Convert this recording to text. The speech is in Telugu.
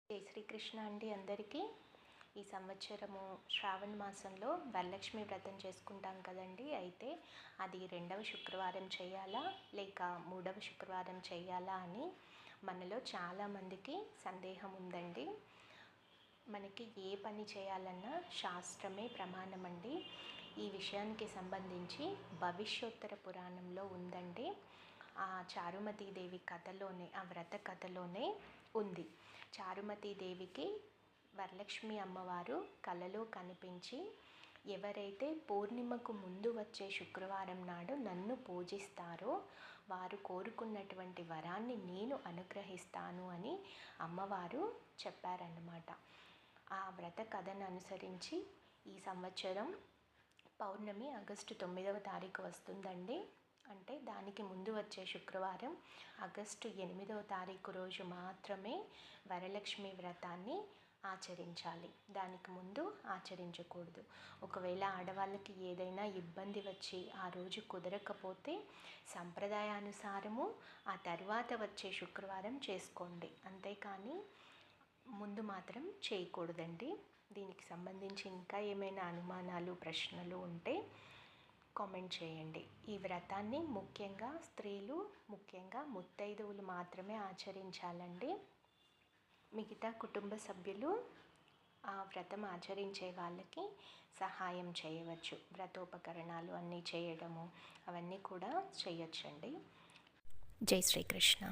జై శ్రీకృష్ణ అండి అందరికీ. ఈ సంవత్సరము శ్రావణ మాసంలో వరలక్ష్మి వ్రతం చేసుకుంటాం కదండి. అయితే అది 2వ శుక్రవారం చేయాలా లేక 3వ శుక్రవారం చేయాలా అని మనలో చాలామందికి సందేహం ఉందండి. మనకి ఏ పని చేయాలన్నా శాస్త్రమే ప్రమాణం అండి. ఈ విషయానికి సంబంధించి భవిష్యోత్తర పురాణంలో ఉందండి. ఆ చారుమతీదేవి కథలోనే, ఆ వ్రత కథలోనే ఉంది. చారుమతీదేవికి వరలక్ష్మి అమ్మవారు కలలో కనిపించి, ఎవరైతే పూర్ణిమకు ముందు వచ్చే శుక్రవారం నాడు నన్ను పూజిస్తారో వారు కోరుకున్నటువంటి వరాన్ని నేను అనుగ్రహిస్తాను అని అమ్మవారు చెప్పారన్నమాట. ఆ వ్రత కథను అనుసరించి ఈ సంవత్సరం పౌర్ణమి ఆగస్టు 9వ తారీఖు వస్తుందండి. అంటే దానికి ముందు వచ్చే శుక్రవారం ఆగస్టు 8వ తారీఖు రోజు మాత్రమే వరలక్ష్మి వ్రతాన్ని ఆచరించాలి. దానికి ముందు ఆచరించకూడదు. ఒకవేళ ఆడవాళ్ళకి ఏదైనా ఇబ్బంది వచ్చి ఆ రోజు కుదరకపోతే సంప్రదాయానుసారము ఆ తర్వాత వచ్చే శుక్రవారం చేసుకోండి. అంతేకాని ముందు మాత్రం చేయకూడదండి. దీనికి సంబంధించి ఇంకా ఏమైనా అనుమానాలు, ప్రశ్నలు ఉంటే కామెంట్ చేయండి. ఈ వ్రతాన్ని ముఖ్యంగా స్త్రీలు, ముఖ్యంగా ముత్తైదువులు మాత్రమే ఆచరించాలండి. మిగతా కుటుంబ సభ్యులు ఆ వ్రతం ఆచరించే వాళ్ళకి సహాయం చేయవచ్చు. వ్రతోపకరణాలు అన్నీ చేయడము అవన్నీ కూడా చేయొచ్చండి. జై శ్రీకృష్ణ.